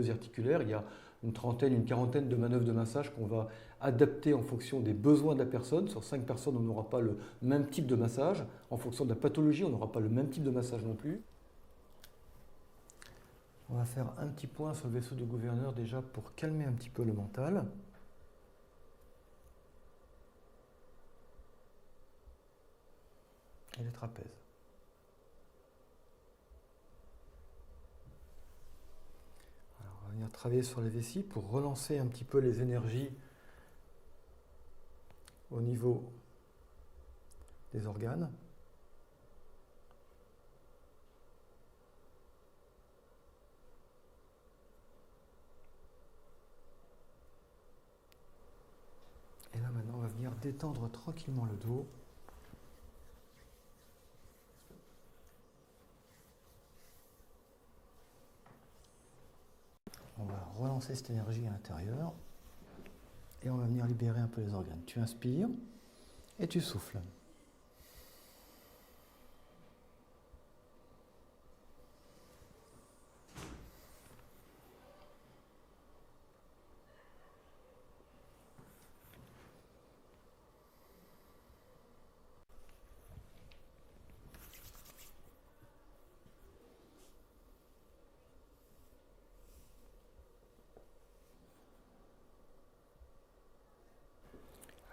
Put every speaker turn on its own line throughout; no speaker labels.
fascieuses et articulaires. Il y a une trentaine, une quarantaine de manœuvres de massage qu'on va adapter en fonction des besoins de la personne. Sur 5 personnes, on n'aura pas le même type de massage. En fonction de la pathologie, on n'aura pas le même type de massage non plus. On va faire un petit point sur le vaisseau du gouverneur déjà pour calmer un petit peu le mental. Et les trapèzes. Alors, on va venir travailler sur les vessies pour relancer un petit peu les énergies au niveau des organes. Et là maintenant, on va venir détendre tranquillement le dos. On va relancer cette énergie à l'intérieur et on va venir libérer un peu les organes. Tu inspires et tu souffles.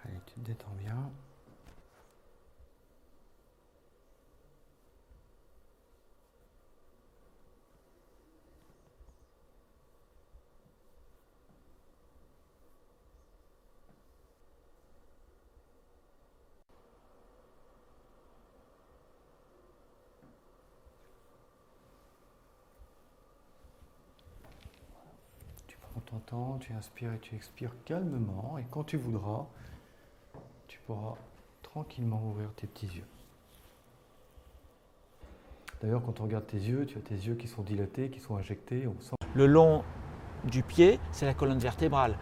Allez, tu te détends bien. Tu prends ton temps, tu inspires et tu expires calmement. Et quand tu voudras, tu pourras tranquillement ouvrir tes petits yeux. D'ailleurs, quand on regarde tes yeux, tu as tes yeux qui sont dilatés, qui sont injectés. On sent...
Le long du pied, c'est la colonne vertébrale.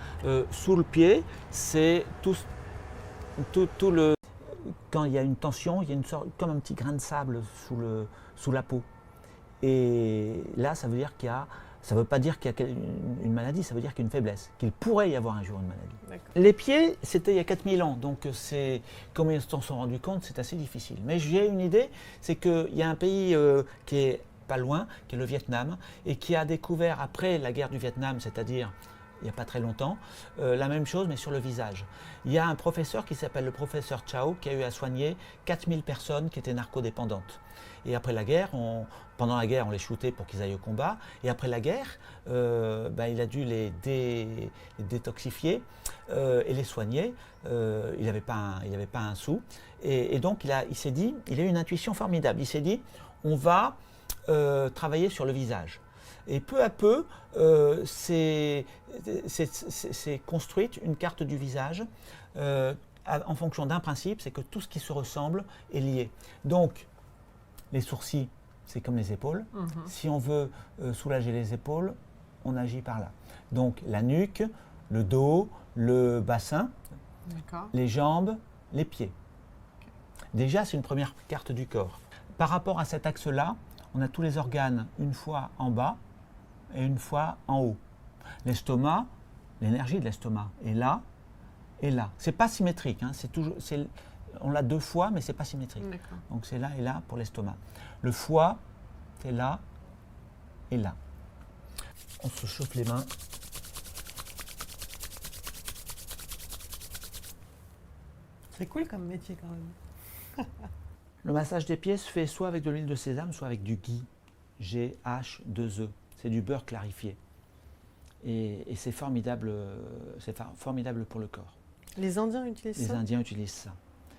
Sous le pied, c'est tout le... Quand il y a une tension, il y a une sorte, comme un petit grain de sable sous la peau. Et là, ça veut dire qu'il y a... Ça ne veut pas dire qu'il y a une maladie, ça veut dire qu'il y a une faiblesse, qu'il pourrait y avoir un jour une maladie. Les pieds, c'était il y a 4000 ans, donc comme ils s'en sont rendus compte, c'est assez difficile. Mais j'ai une idée, c'est qu'il y a un pays qui est pas loin, qui est le Vietnam, et qui a découvert après la guerre du Vietnam, c'est-à-dire il n'y a pas très longtemps, la même chose mais sur le visage. Il y a un professeur qui s'appelle le professeur Chao qui a eu à soigner 4000 personnes qui étaient narcodépendantes. Et après la guerre, pendant la guerre, on les shootait pour qu'ils aillent au combat. Et après la guerre, il a dû les détoxifier et les soigner. Il n'avait pas un sou. Et donc, il s'est dit, il a eu une intuition formidable. Il s'est dit, on va travailler sur le visage. Et peu à peu, c'est construite une carte du visage en fonction d'un principe, c'est que tout ce qui se ressemble est lié. Donc, les sourcils, c'est comme les épaules. Si on veut soulager les épaules, on agit par là. Donc, la nuque, le dos, le bassin, les jambes, les pieds. Déjà, c'est une première carte du corps. Par rapport à cet axe-là, on a tous les organes une fois en bas et une fois en haut. L'estomac, l'énergie de l'estomac est là et là. C'est pas symétrique, hein, on l'a 2 fois, mais c'est pas symétrique. Donc c'est là et là pour l'estomac. Le foie, c'est là et là. On se chauffe les mains.
C'est cool comme métier quand même.
Le massage des pieds se fait soit avec de l'huile de sésame, soit avec du ghee. G-H-2-E. C'est du beurre clarifié. Et c'est formidable pour le corps.
Les Indiens utilisent ça?
Les Indiens utilisent ça.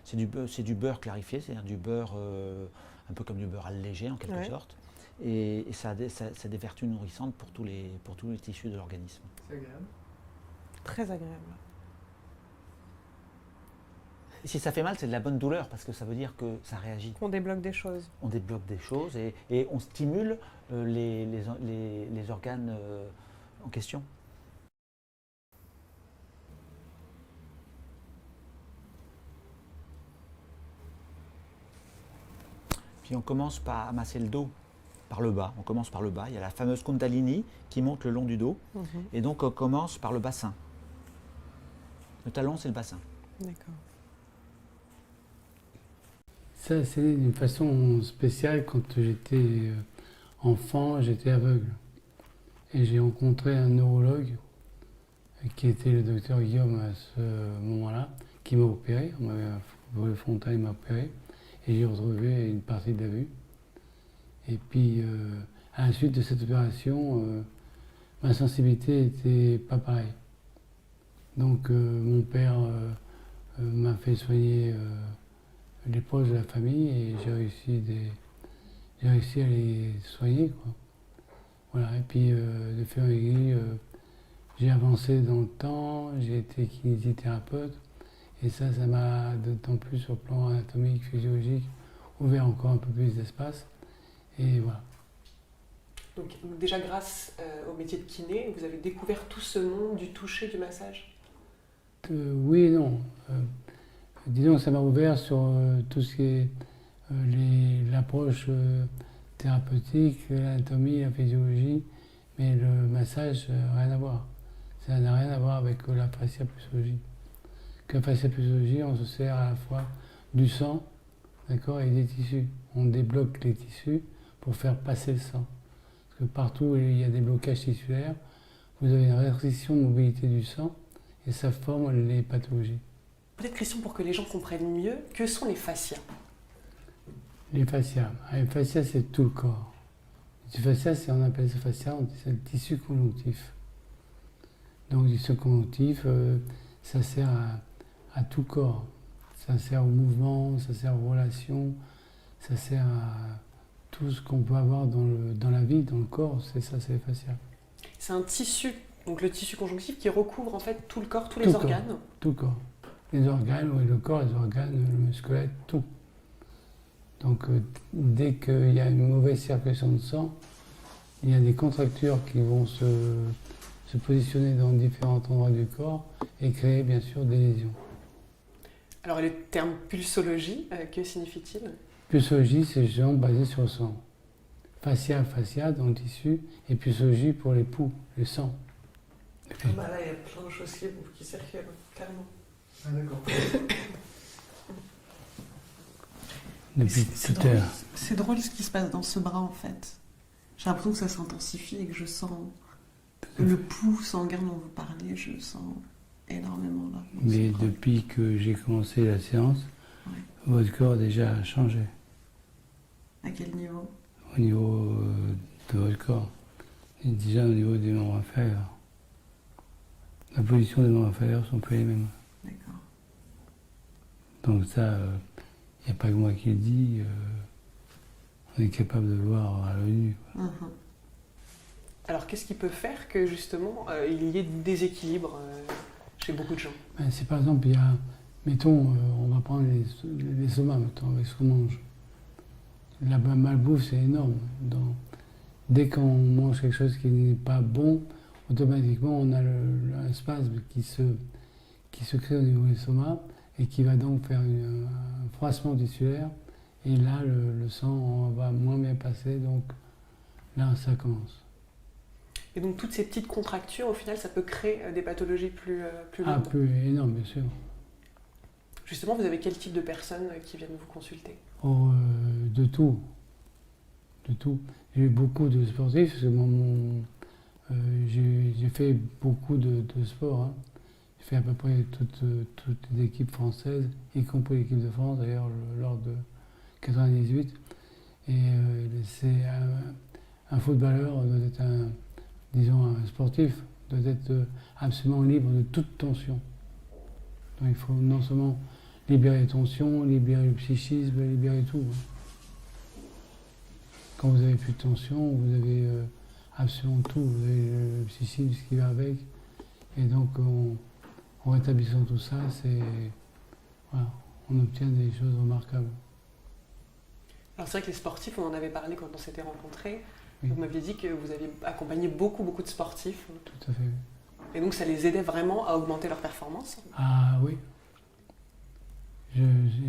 C'est du beurre clarifié, c'est-à-dire du beurre un peu comme du beurre allégé en quelque sorte. Et ça a des vertus nourrissantes pour tous les tissus de l'organisme.
C'est agréable.
Très agréable.
Et si ça fait mal, c'est de la bonne douleur parce que ça veut dire que ça réagit.
Qu'on débloque des choses.
On débloque des choses et on stimule les organes en question. Puis on commence par masser le dos par le bas. On commence par le bas. Il y a la fameuse Kundalini qui monte le long du dos. Et donc, on commence par le bassin. Le talon, c'est le bassin.
D'accord.
Ça, c'est d'une façon spéciale. Quand j'étais enfant, j'étais aveugle. Et j'ai rencontré un neurologue qui était le docteur Guillaume à ce moment-là, qui m'a opéré. Un volet frontal, il m'a opéré. Et j'ai retrouvé une partie de la vue. Et puis, à la suite de cette opération, ma sensibilité n'était pas pareille. Donc, mon père m'a fait soigner les proches de la famille et j'ai réussi à les soigner, quoi. Voilà. Et puis, de fil en aiguille, j'ai avancé dans le temps, j'ai été kinésithérapeute. Et ça m'a d'autant plus sur le plan anatomique, physiologique, ouvert encore un peu plus d'espace. Et voilà.
Donc déjà grâce au métier de kiné, vous avez découvert tout ce monde du toucher, du massage?
Oui et non. Disons que ça m'a ouvert sur tout ce qui est l'approche thérapeutique, l'anatomie, la physiologie, mais le massage, rien à voir. Ça n'a rien à voir avec la fasciapulsologie. Que la fasciapulsologie, on se sert à la fois du sang, d'accord, et des tissus. On débloque les tissus pour faire passer le sang. Parce que partout où il y a des blocages tissulaires, vous avez une restriction de mobilité du sang et ça forme les pathologies.
Peut-être Christian, pour que les gens comprennent mieux, que sont les fascias?
Les fascias. Les fascias, c'est tout le corps. Les fascias, on appelle ça fascia, c'est le tissu conjonctif. Donc le tissu conjonctif, ça sert à tout le corps. Ça sert au mouvement, ça sert aux relations, ça sert à tout ce qu'on peut avoir dans la vie, dans le corps, c'est ça, c'est les fascias.
C'est un tissu, donc le tissu conjonctif qui recouvre en fait tout le corps, tous les organes?
Tout le corps. Les organes, oui, le corps, les organes, le squelette, tout. Donc dès qu'il y a une mauvaise circulation de sang, il y a des contractures qui vont se positionner dans différents endroits du corps et créer bien sûr des lésions.
Alors le terme pulsologie, que signifie-t-il?
Pulsologie, c'est justement basé sur le sang. Fascia dans le tissu, et pulsologie pour les poux, le sang.
Bah là, il y a plein de choses qui circulent, clairement.
Ah d'accord. Depuis tout à l'heure.
C'est drôle ce qui se passe dans ce bras en fait. J'ai l'impression que ça s'intensifie et que je sens le pouls sanguin dont vous parlez, je sens énormément là.
Mais depuis que j'ai commencé la séance,
ouais.
Votre corps a déjà changé.
À quel niveau?
Au niveau de votre corps. Et déjà au niveau des membres inférieurs. La position des membres inférieurs ne sont plus les mêmes.
D'accord.
Donc ça, il n'y a pas que moi qui le dis. On est capable de le voir à l'œil nu.
Alors qu'est-ce qui peut faire que justement il y ait des déséquilibres chez beaucoup de gens?
C'est par exemple, il y a, mettons, on va prendre les somas, mettons, avec ce qu'on mange. La malbouffe, c'est énorme. Dès qu'on mange quelque chose qui n'est pas bon, automatiquement, on a un spasme qui se crée au niveau des somas et qui va donc faire un froissement tissulaire. Et là, le sang va moins bien passer, donc là, ça commence.
Et donc toutes ces petites contractures, au final, ça peut créer des pathologies plus lourdes?
Ah, plus énorme, bien sûr.
Justement, vous avez quel type de personnes qui viennent vous consulter?
Oh, de tout. De tout. J'ai eu beaucoup de sportifs, parce que j'ai fait beaucoup de sport. Hein. J'ai fait à peu près toutes les équipes françaises, y compris l'équipe de France, d'ailleurs, lors de 98. Et c'est un footballeur doit être un sportif, doit être absolument libre de toute tension. Donc il faut non seulement libérer les tensions, libérer le psychisme, libérer tout. Quand vous avez plus de tension, vous avez absolument tout. Vous avez le psychisme, ce qui va avec. Et donc en rétablissant tout ça, voilà, on obtient des choses remarquables.
Alors c'est vrai que les sportifs, on en avait parlé quand on s'était rencontrés.
Oui.
Vous m'aviez dit que vous aviez accompagné beaucoup de sportifs.
Tout à fait.
Et donc ça les aidait vraiment à augmenter leur performance?
Ah oui.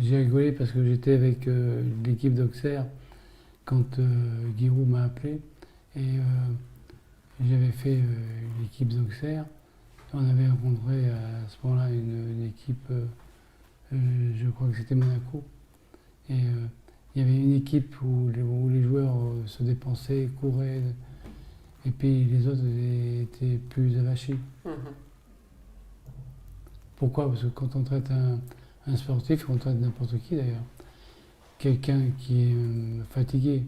J'ai rigolé parce que j'étais avec l'équipe d'Auxerre quand Giroud m'a appelé et j'avais fait l'équipe d'Auxerre. On avait rencontré à ce moment-là une équipe, je crois que c'était Monaco. Et il y avait une équipe où les joueurs se dépensaient, couraient, et puis les autres étaient plus avachis. Pourquoi? Parce que quand on traite un sportif, on traite n'importe qui d'ailleurs, quelqu'un qui est fatigué,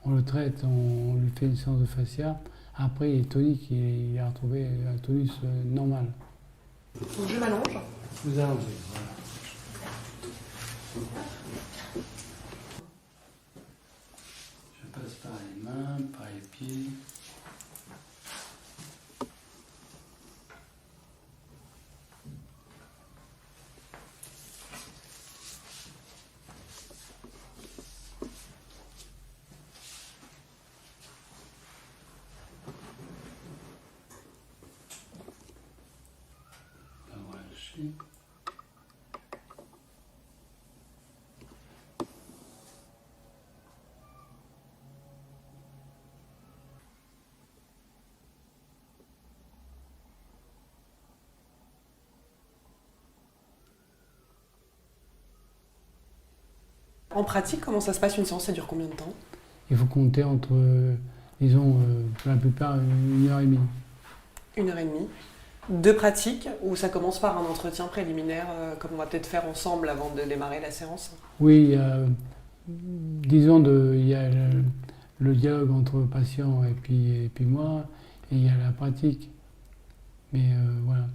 on le traite, on lui fait une séance de fascia, après il est tonique, il a retrouvé un tonus normal.
Donc je m'allonge.
Vous allongez, voilà. Je passe par les mains, par les pieds. Relâcher.
En pratique, comment ça se passe une séance? Ça dure combien de temps?
Il faut compter entre, disons, pour la plupart, 1h30.
1h30. De pratique, ou ça commence par un entretien préliminaire, comme on va peut-être faire ensemble avant de démarrer la séance?
Oui, il y a, disons, il y a le dialogue entre le patient et puis moi, et il y a la pratique. Mais voilà.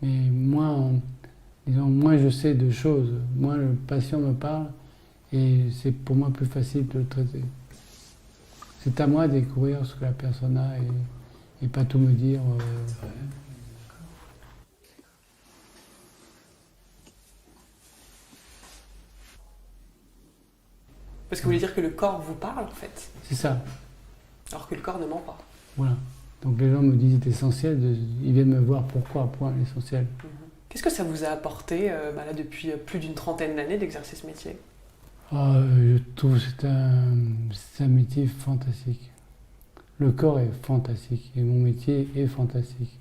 Mais disons, moins je sais de choses, moins le patient me parle, et c'est pour moi plus facile de le traiter. C'est à moi de découvrir ce que la personne a et pas tout me dire.
Parce que vous voulez dire que le corps vous parle, en fait,
C'est ça,
alors que le corps ne ment pas.
voilà. Donc les gens me disent c'est essentiel, ils viennent me voir pourquoi, point, l'essentiel.
Qu'est-ce que ça vous a apporté là, depuis plus d'une trentaine d'années d'exercer ce métier?
Je trouve que c'est un métier fantastique. Le corps est fantastique et mon métier est fantastique.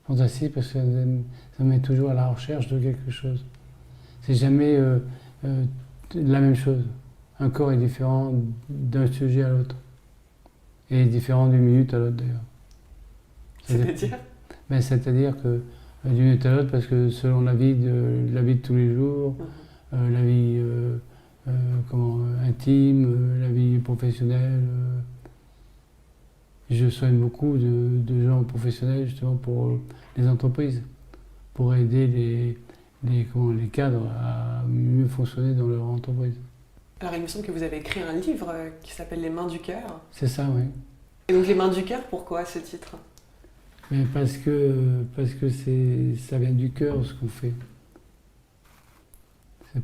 Fantastique parce que ça me met toujours à la recherche de quelque chose. C'est jamais la même chose. Un corps est différent d'un sujet à l'autre. Et différent d'une minute à l'autre d'ailleurs.
C'est-à-dire?
C'est-à-dire que d'une minute à l'autre, parce que selon la vie de tous les jours, la vie intime, la vie professionnelle. Je soigne beaucoup de gens professionnels justement pour les entreprises, pour aider les cadres à mieux fonctionner dans leur entreprise.
Alors il me semble que vous avez écrit un livre qui s'appelle Les Mains du Cœur.
C'est ça, oui.
Et donc Les Mains du Cœur, pourquoi ce titre?
Mais parce que ça vient du cœur ce qu'on fait.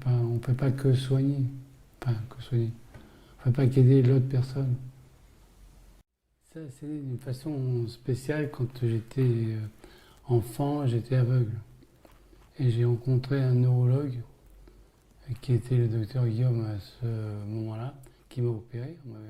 On ne fait pas que soigner. Enfin, que soigner. On ne fait pas qu'aider l'autre personne. Ça, c'est d'une façon spéciale. Quand j'étais enfant, j'étais aveugle. Et j'ai rencontré un neurologue qui était le docteur Guillaume à ce moment-là, qui m'a opéré. On m'avait